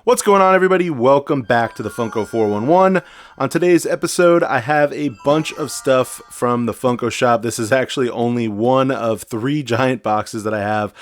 What's going on, everybody? Welcome back to the Funko 411. On today's episode, I have a bunch of stuff from the Funko shop. This is actually only one of three giant boxes that I have.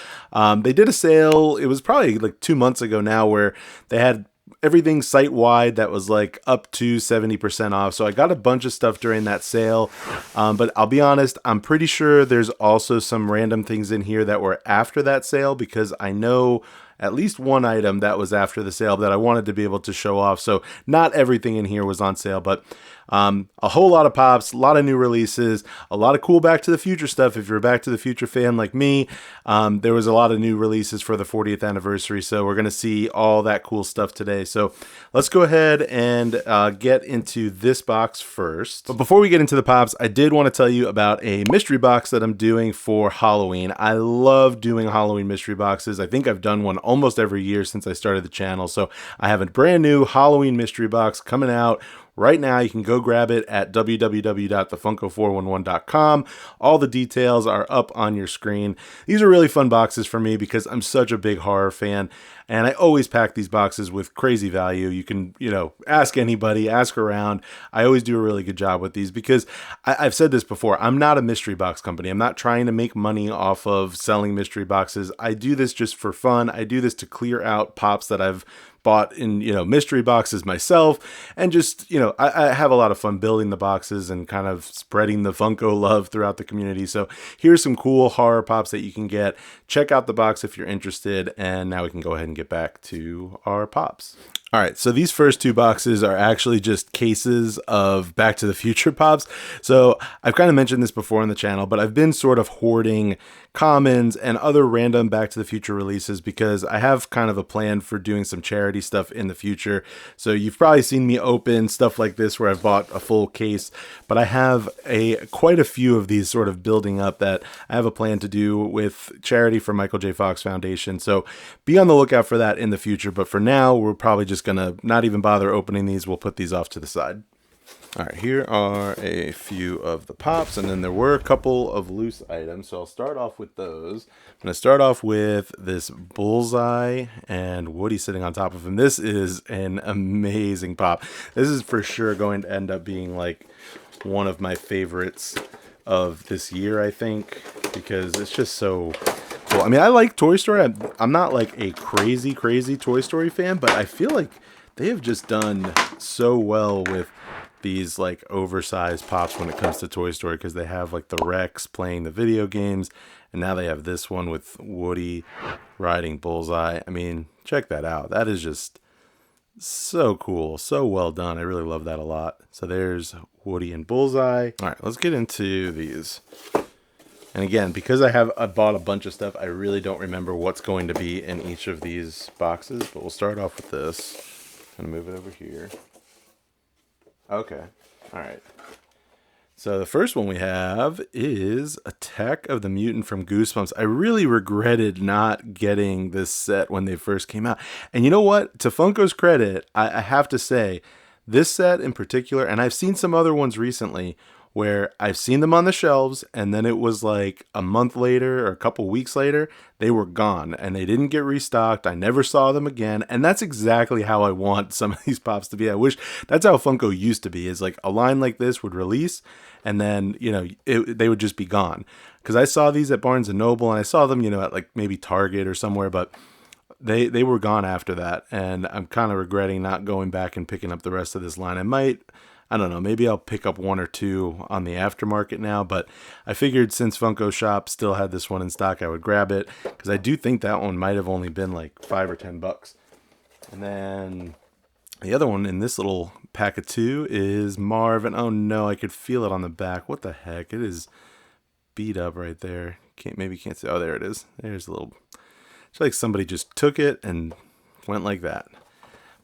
They did a sale, it was probably like 2 months ago now, where they had everything site-wide that was like up to 70% off. So I got a bunch of stuff during that sale. But I'll be honest, I'm pretty sure there's also some random things in here that were after that sale, because I know at least one item that was after the sale that I wanted to be able to show off. So not everything in here was on sale, but a whole lot of pops, a lot of new releases, a lot of cool Back to the Future stuff. If you're a Back to the Future fan like me, there was a lot of new releases for the 40th anniversary. So we're going to see all that cool stuff today. So let's go ahead and get into this box first. But before we get into the pops, I did want to tell you about a mystery box that I'm doing for Halloween. I love doing Halloween mystery boxes. I think I've done one almost every year since I started the channel. So I have a brand new Halloween mystery box coming out right now. You can go grab it at www.thefunko411.com. All the details are up on your screen. These are really fun boxes for me because I'm such a big horror fan, and I always pack these boxes with crazy value. You can, ask anybody, ask around. I always do a really good job with these because I've said this before. I'm not a mystery box company. I'm not trying to make money off of selling mystery boxes. I do this just for fun. I do this to clear out pops that I've bought in, mystery boxes myself, and just, I have a lot of fun building the boxes and kind of spreading the Funko love throughout the community. So here's some cool horror pops that you can get. Check out the box if you're interested, and now we can go ahead and get back to our pops. All right, so these first two boxes are actually just cases of Back to the Future pops. So I've kind of mentioned this before on the channel, but I've been sort of hoarding commons and other random Back to the Future releases because I have kind of a plan for doing some charity stuff in the future. So you've probably seen me open stuff like this where I've bought a full case, but I have quite a few of these sort of building up that I have a plan to do with charity for Michael J. Fox Foundation. So be on the lookout for that in the future. But for now, we're probably just gonna not even bother opening these. We'll put these off to the side. All right, here are a few of the pops, and then there were a couple of loose items. So I'll start off with those. I'm going to start off with this Bullseye and Woody sitting on top of him. This is an amazing pop. This is for sure going to end up being like one of my favorites of this year, I think, because it's just so cool. I mean, I like Toy Story. I'm not like a crazy Toy Story fan, but I feel like they have just done so well with these like oversized pops when it comes to Toy Story, because they have like the Rex playing the video games, and now they have this one with Woody riding Bullseye. I mean, check that out. That is just so cool, so well done. I really love that a lot. So there's Woody and Bullseye. All right, let's get into these. And again, because I bought a bunch of stuff, I really don't remember what's going to be in each of these boxes, but we'll start off with this. I'm gonna move it over here. Okay. All right. So the first one we have is Attack of the Mutant from Goosebumps. I really regretted not getting this set when they first came out. And you know what? To Funko's credit, I have to say, this set in particular, and I've seen some other ones recently, where I've seen them on the shelves, and then it was like a month later or a couple weeks later, they were gone and they didn't get restocked. I never saw them again. And that's exactly how I want some of these pops to be. I wish that's how Funko used to be, is like a line like this would release and then, they would just be gone. Because I saw these at Barnes & Noble, and I saw them, at like maybe Target or somewhere, but they were gone after that. And I'm kind of regretting not going back and picking up the rest of this line. I don't know, maybe I'll pick up one or two on the aftermarket now, but I figured since Funko Shop still had this one in stock, I would grab it, because I do think that one might have only been like $5 or $10. And then the other one in this little pack of two is Marv, and oh no, I could feel it on the back. What the heck? It is beat up right there. Maybe can't see. Oh, there it is. There's a little. It's like somebody just took it and went like that.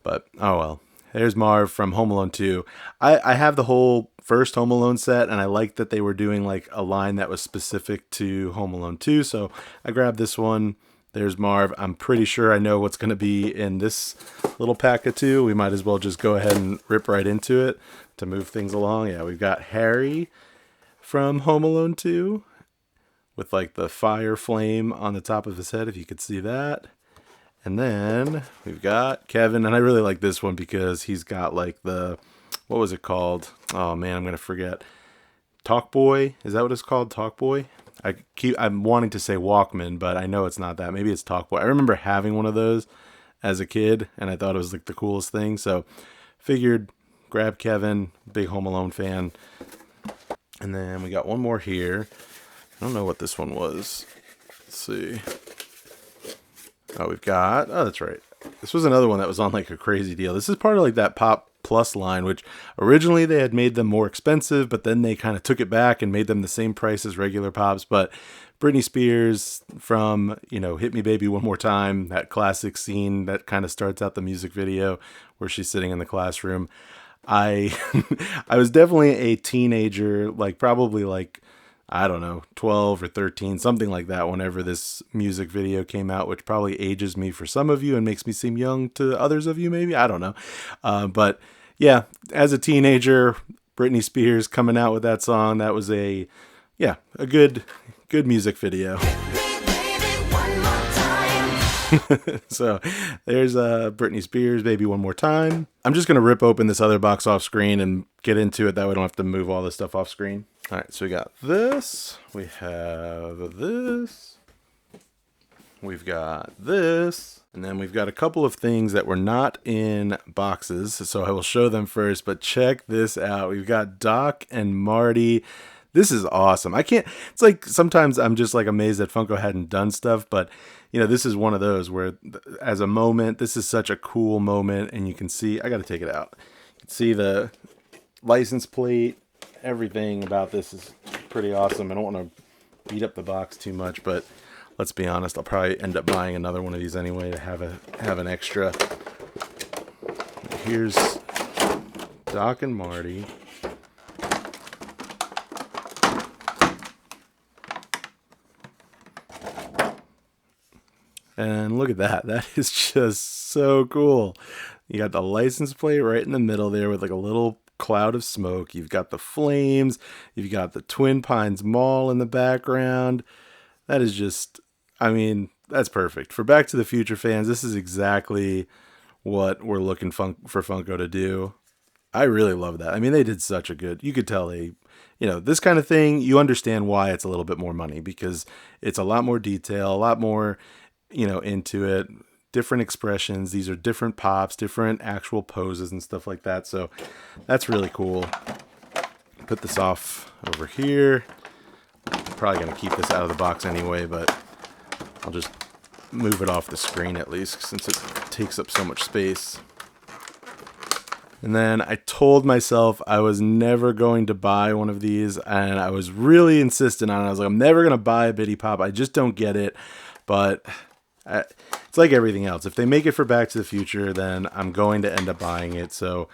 But oh well. There's Marv from Home Alone 2. I have the whole first Home Alone set, and I liked that they were doing like a line that was specific to Home Alone 2, so I grabbed this one. There's Marv. I'm pretty sure I know what's going to be in this little pack of two. We might as well just go ahead and rip right into it to move things along. Yeah, we've got Harry from Home Alone 2 with like the fire flame on the top of his head, if you could see that. And then we've got Kevin, and I really like this one because he's got like the, what was it called? Oh man, I'm going to forget. Talk Boy? Is that what it's called? Talk Boy? I'm wanting to say Walkman, but I know it's not that. Maybe it's Talk Boy. I remember having one of those as a kid, and I thought it was like the coolest thing. So figured grab Kevin, big Home Alone fan. And then we got one more here. I don't know what this one was. Let's see. Oh, that's right. This was another one that was on like a crazy deal. This is part of like that Pop Plus line, which originally they had made them more expensive, but then they kind of took it back and made them the same price as regular Pops. But Britney Spears from, Hit Me Baby One More Time, that classic scene that kind of starts out the music video where she's sitting in the classroom. I I was definitely a teenager, like probably like, I don't know, 12 or 13, something like that, whenever this music video came out, which probably ages me for some of you and makes me seem young to others of you, maybe. I don't know. But yeah, as a teenager, Britney Spears coming out with that song, that was a good music video. So there's Britney Spears, Baby One More Time. I'm just going to rip open this other box off screen and get into it. That way I don't have to move all this stuff off screen. All right, so we got this. We have this. We've got this. And then we've got a couple of things that were not in boxes. So I will show them first, but check this out. We've got Doc and Marty. This is awesome. It's like sometimes I'm just like amazed that Funko hadn't done stuff, but this is one of those where as a moment, this is such a cool moment. And you can see, I got to take it out. You can see the license plate. Everything about this is pretty awesome. I don't want to beat up the box too much, but let's be honest, I'll probably end up buying another one of these anyway to have an extra. Here's Doc and Marty. And look at that. That is just so cool. You got the license plate right in the middle there with like a little cloud of smoke. You've got the flames. You've got the Twin Pines Mall in the background. That is just, that's perfect. For Back to the Future fans, this is exactly what we're looking for Funko to do. I really love that. They did such a good, you could tell this kind of thing, you understand why it's a little bit more money because it's a lot more detail, a lot more, into it. Different expressions. These are different pops, different actual poses and stuff like that. So that's really cool. Put this off over here. Probably going to keep this out of the box anyway, but I'll just move it off the screen at least since it takes up so much space. And then I told myself I was never going to buy one of these, and I was really insistent on it. I was like, I'm never going to buy a Bitty Pop. I just don't get it. But it's like everything else. If they make it for Back to the Future, then I'm going to end up buying it. So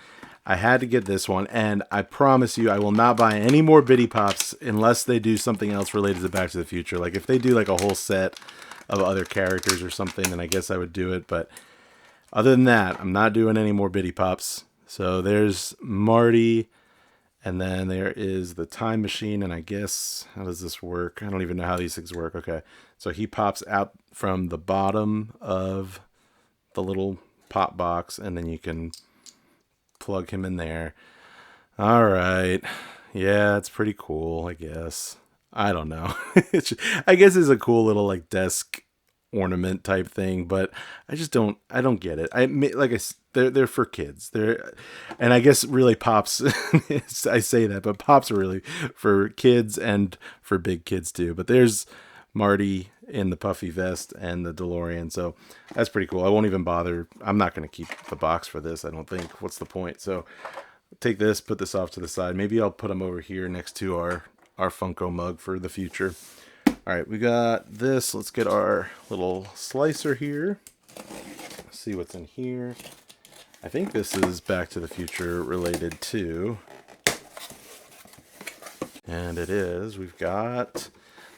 I had to get this one, and I promise you I will not buy any more Bitty Pops unless they do something else related to Back to the Future. Like if they do like a whole set of other characters or something, then I guess I would do it. But other than that, I'm not doing any more Bitty Pops. So there's Marty, and then there is the time machine, and I guess, how does this work? I don't even know how these things work. Okay, so he pops out from the bottom of the little pop box, and then you can plug him in there. All right. Yeah, it's pretty cool, I guess. I don't know. I guess it's a cool little like desk ornament type thing, but I don't get it. They're for kids. And I guess really Pops, I say that, but Pops are really for kids and for big kids too. But there's Marty in the puffy vest and the DeLorean. So that's pretty cool. I won't even bother. I'm not going to keep the box for this, I don't think. What's the point? So take this, put this off to the side. Maybe I'll put them over here next to our Funko mug for the future. All right, we got this. Let's get our little slicer here. See what's in here. I think this is Back to the Future related too. And it is.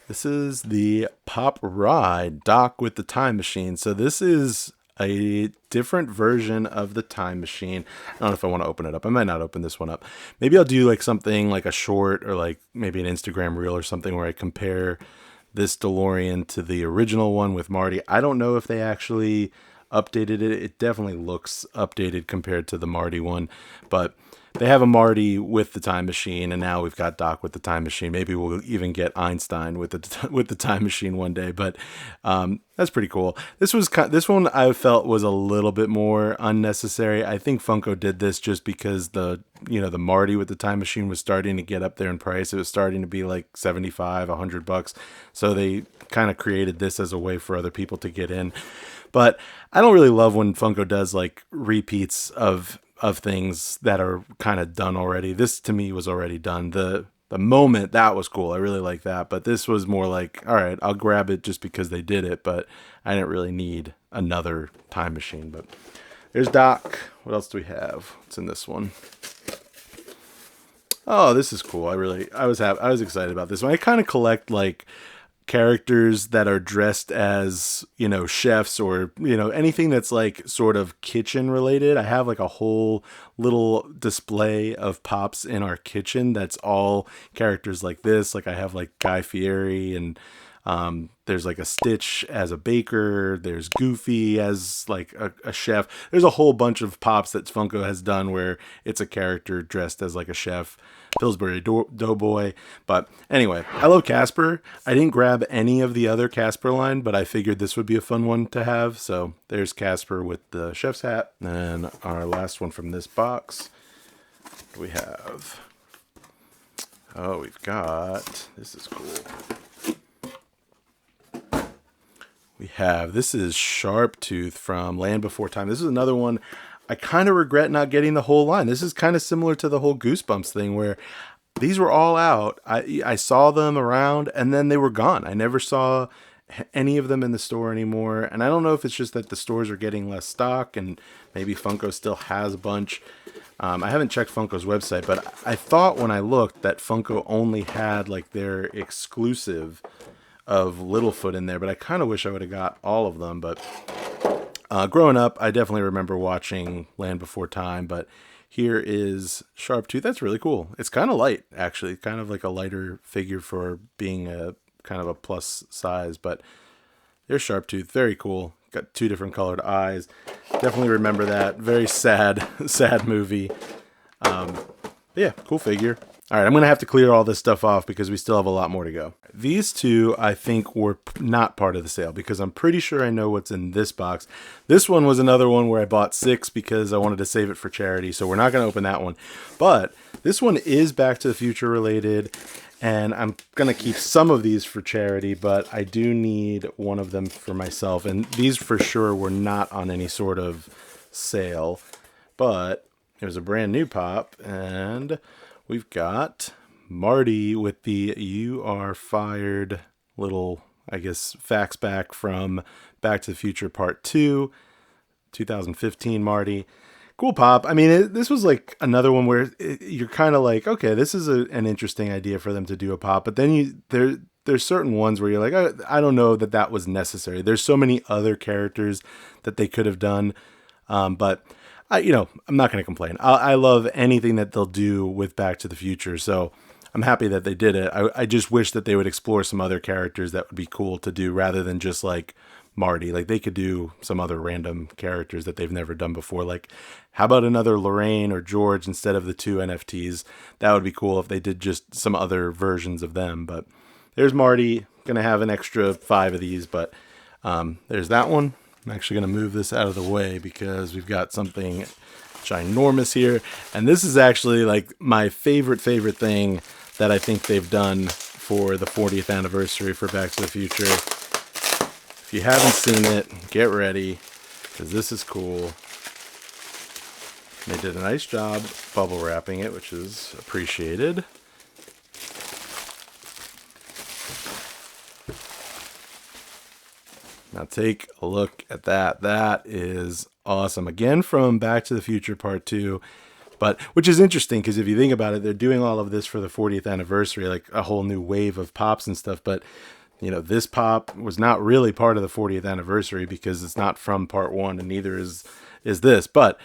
This is the Pop Ride Doc with the Time Machine. So this is a different version of the Time Machine. I don't know if I want to open it up. I might not open this one up. Maybe I'll do like something like a short or like maybe an Instagram reel or something where I compare this DeLorean to the original one with Marty. I don't know if they actually updated it. It definitely looks updated compared to the Marty one, but they have a Marty with the time machine, and now we've got Doc with the time machine. Maybe we'll even get Einstein with the with the time machine one day. But that's pretty cool. This one I felt was a little bit more unnecessary. I think Funko did this just because the Marty with the time machine was starting to get up there in price. It was starting to be like $75, $100, so they kind of created this as a way for other people to get in. But I don't really love when Funko does like repeats of things that are kind of done already. This to me was already done. The moment, that was cool. I really like that. But this was more like, all right, I'll grab it just because they did it, but I didn't really need another time machine. But there's Doc. What else do we have? What's in this one? Oh, this is cool. I was excited about this one. I kind of collect like characters that are dressed as, chefs, or, anything that's like sort of kitchen related. I have like a whole little display of pops in our kitchen that's all characters like this. Like I have like Guy Fieri, and there's like a Stitch as a baker. There's Goofy as like a chef. There's a whole bunch of pops that Funko has done where it's a character dressed as like a chef. Pillsbury Doughboy. But anyway, I love Casper. I didn't grab any of the other Casper line, but I figured this would be a fun one to have. So there's Casper with the chef's hat. And our last one from this box, we have... Oh, we've got... This is cool. This is Sharp Tooth from Land Before Time. This is another one I kind of regret not getting the whole line. This is kind of similar to the whole Goosebumps thing where these were all out. I saw them around and then they were gone. I never saw any of them in the store anymore. And I don't know if it's just that the stores are getting less stock and maybe Funko still has a bunch. I haven't checked Funko's website, but I thought when I looked that Funko only had like their exclusive of Littlefoot in there, but I kind of wish I would have got all of them. But growing up, I definitely remember watching Land Before Time, but here is Sharp Tooth. That's really cool. It's kind of light, actually. Kind of like a lighter figure for being a kind of a plus size, but there's Sharp Tooth. Very cool. Got two different colored eyes. Definitely remember that. Very sad, sad movie. Yeah, cool figure. All right, I'm going to have to clear all this stuff off because we still have a lot more to go. These two, I think, were not part of the sale because I'm pretty sure I know what's in this box. This one was another one where I bought 6 because I wanted to save it for charity, so we're not going to open that one. But this one is Back to the Future related, and I'm going to keep some of these for charity, but I do need one of them for myself. And these for sure were not on any sort of sale, but it was a brand new pop, and we've got Marty with the "You Are Fired" little, I guess, fax back from Back to the Future Part 2, 2015 Marty. Cool pop. I mean, this was like another one where you're kind of like, okay, this is an interesting idea for them to do a pop, but then there's certain ones where you're like, I don't know that was necessary. There's so many other characters that they could have done, but I'm not going to complain. I love anything that they'll do with Back to the Future, so I'm happy that they did it. I just wish that they would explore some other characters that would be cool to do rather than just like Marty. Like they could do some other random characters that they've never done before. Like how about another Lorraine or George instead of the 2 NFTs? That would be cool if they did just some other versions of them. But there's Marty. Going to have an extra 5 of these, but there's that one. I'm actually going to move this out of the way because we've got something ginormous here. And this is actually like my favorite thing that I think they've done for the 40th anniversary for Back to the Future. If you haven't seen it, get ready because this is cool. They did a nice job bubble wrapping it, which is appreciated. Now take a look at that. That is awesome. Again, from Back to the Future Part 2. But which is interesting because if you think about it, they're doing all of this for the 40th anniversary, like a whole new wave of pops and stuff. But, this pop was not really part of the 40th anniversary because it's not from Part 1 and neither is this. But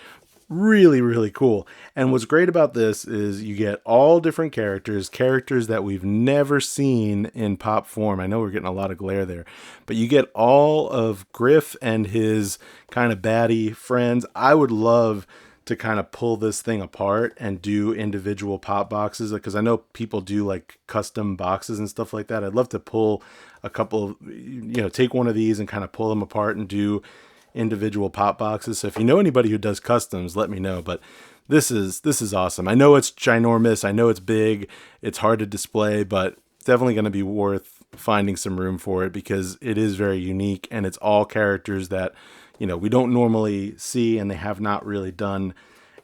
Really, really cool. And what's great about this is you get all different characters, characters that we've never seen in pop form. I know we're getting a lot of glare there, but you get all of Griff and his kind of baddie friends. I would love to kind of pull this thing apart and do individual pop boxes, because I know people do like custom boxes and stuff like that. I'd love to pull a couple of, take one of these and kind of pull them apart and do individual pop boxes. So if you know anybody who does customs, let me know. But this is awesome. I know it's ginormous. I know it's big. It's hard to display, but definitely going to be worth finding some room for it, because it is very unique, and it's all characters that, we don't normally see, and they have not really done.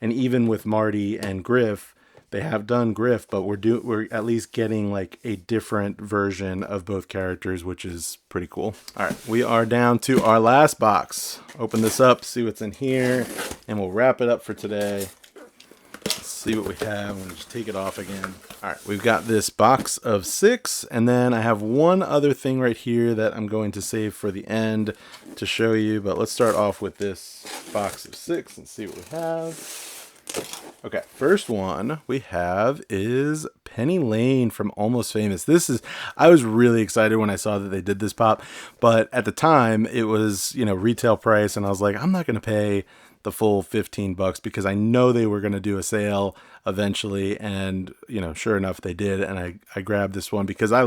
And even with Marty and Griff, they have done Griff, but we're at least getting like a different version of both characters, which is pretty cool. All right, we are down to our last box. Open this up, see what's in here, and we'll wrap it up for today. Let's see what we have. I'm gonna just take it off again. All right, we've got this box of 6, and then I have one other thing right here that I'm going to save for the end to show you, but let's start off with this box of 6 and see what we have. Okay, first one we have is Penny Lane from Almost Famous. I was really excited when I saw that they did this pop, but at the time it was, retail price, and I was like, I'm not going to pay the full $15 because I know they were going to do a sale eventually, and, sure enough they did, and I grabbed this one because I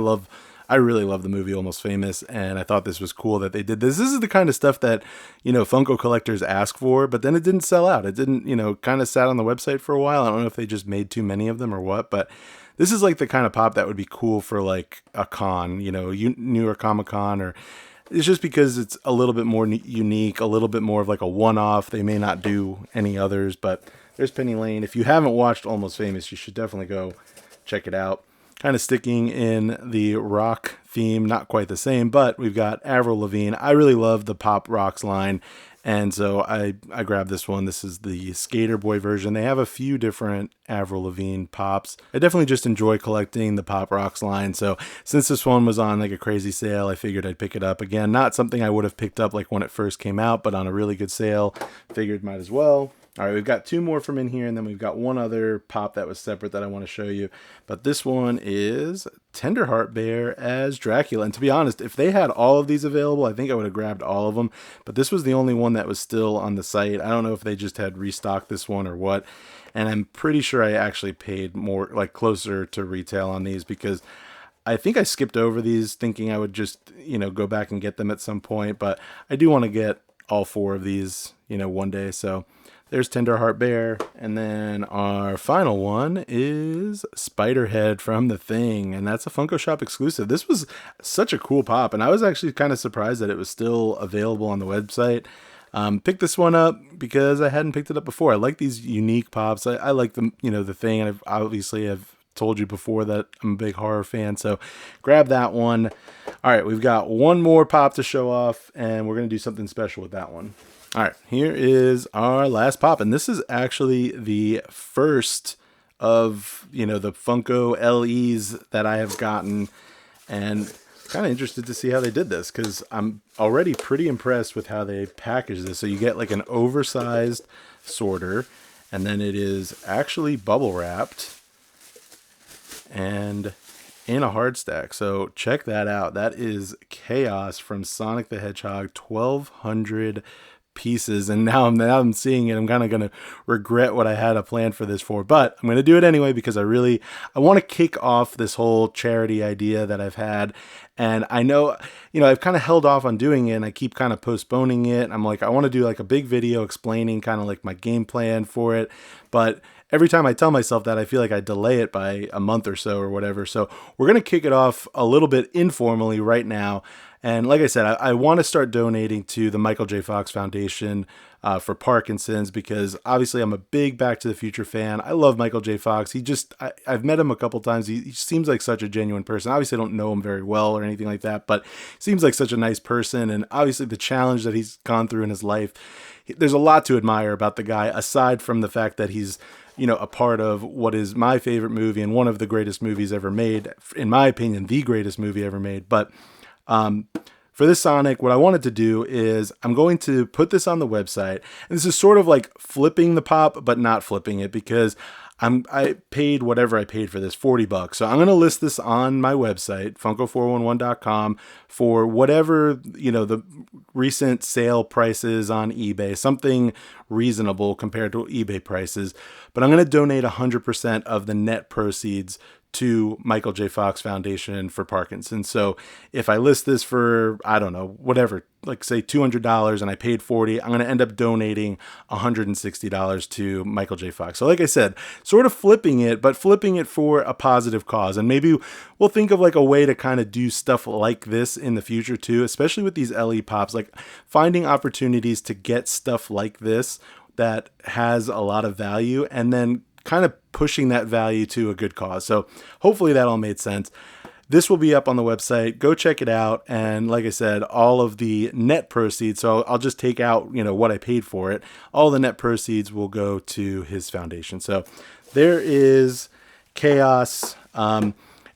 really love the movie Almost Famous, and I thought this was cool that they did this. This is the kind of stuff that, Funko collectors ask for, but then it didn't sell out. It didn't, kind of sat on the website for a while. I don't know if they just made too many of them or what, but this is like the kind of pop that would be cool for like a con, New York Comic Con, or it's just because it's a little bit more unique, a little bit more of like a one-off. They may not do any others, but there's Penny Lane. If you haven't watched Almost Famous, you should definitely go check it out. Kind of sticking in the rock theme, not quite the same, but we've got Avril Lavigne. I really love the Pop Rocks line, and so I grabbed this one. This is the Skater Boy version. They have a few different Avril Lavigne pops. I definitely just enjoy collecting the Pop Rocks line, so since this one was on like a crazy sale, I figured I'd pick it up. Again, not something I would have picked up like when it first came out, but on a really good sale, figured might as well. All right, we've got 2 more from in here, and then we've got one other pop that was separate that I want to show you. But this one is Tenderheart Bear as Dracula. And to be honest, if they had all of these available, I think I would have grabbed all of them. But this was the only one that was still on the site. I don't know if they just had restocked this one or what. And I'm pretty sure I actually paid more, like closer to retail on these, because I think I skipped over these thinking I would just, go back and get them at some point. But I do want to get all 4 of these, one day. So there's Tenderheart Bear, and then our final one is Spiderhead from The Thing, and that's a Funko Shop exclusive. This was such a cool pop, and I was actually kind of surprised that it was still available on the website. Picked this one up because I hadn't picked it up before. I like these unique pops. I like them, The Thing, and I've told you before that I'm a big horror fan, so grab that one. All right, we've got one more pop to show off, and we're going to do something special with that one. All right, here is our last pop, and this is actually the first of, the Funko LEs that I have gotten, and kind of interested to see how they did this, because I'm already pretty impressed with how they package this. So you get like an oversized sorter, and then it is actually bubble wrapped and in a hard stack. So check that out. That is Chaos from Sonic the Hedgehog, 1,200 pieces, and now I'm seeing it. I'm kind of going to regret what I had a plan for this for, but I'm going to do it anyway because I want to kick off this whole charity idea that I've had. And I know, I've kind of held off on doing it, and I keep kind of postponing it. I'm like, I want to do like a big video explaining kind of like my game plan for it, but every time I tell myself that, I feel like I delay it by a month or so or whatever. So we're going to kick it off a little bit informally right now. And like I said, I want to start donating to the Michael J. Fox Foundation for Parkinson's, because obviously I'm a big Back to the Future fan. I love Michael J. Fox. I've met him a couple times. He seems like such a genuine person. Obviously I don't know him very well or anything like that, but seems like such a nice person. And obviously the challenge that he's gone through in his life, there's a lot to admire about the guy, aside from the fact that he's a part of what is my favorite movie and one of the greatest movies ever made, in my opinion, the greatest movie ever made. But for this Sonic, what I wanted to do is I'm going to put this on the website. And this is sort of like flipping the pop, but not flipping it, because I paid whatever I paid for this, $40. So I'm going to list this on my website, funko411.com, for whatever, the recent sale prices on eBay, something reasonable compared to eBay prices. But I'm going to donate 100% of the net proceeds to Michael J. Fox Foundation for Parkinson's. So if I list this for, I don't know, whatever, like say $200 and I paid $40, I'm going to end up donating $160 to Michael J. Fox. So like I said, sort of flipping it, but flipping it for a positive cause. And maybe we'll think of like a way to kind of do stuff like this in the future too, especially with these LE Pops, like finding opportunities to get stuff like this that has a lot of value and then kind of pushing that value to a good cause. So hopefully that all made sense. This will be up on the website. Go check it out. And like I said, all of the net proceeds, so I'll just take out, what I paid for it. All the net proceeds will go to his foundation. So there is Chaos.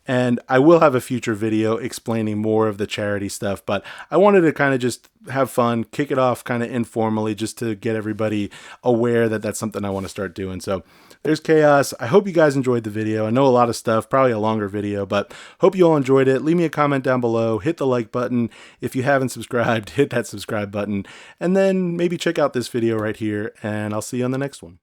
And I will have a future video explaining more of the charity stuff, but I wanted to kind of just have fun, kick it off kind of informally, just to get everybody aware that that's something I want to start doing. So there's Chaos. I hope you guys enjoyed the video. I know a lot of stuff, probably a longer video, but hope you all enjoyed it. Leave me a comment down below, hit the like button. If you haven't subscribed, hit that subscribe button, and then maybe check out this video right here, and I'll see you on the next one.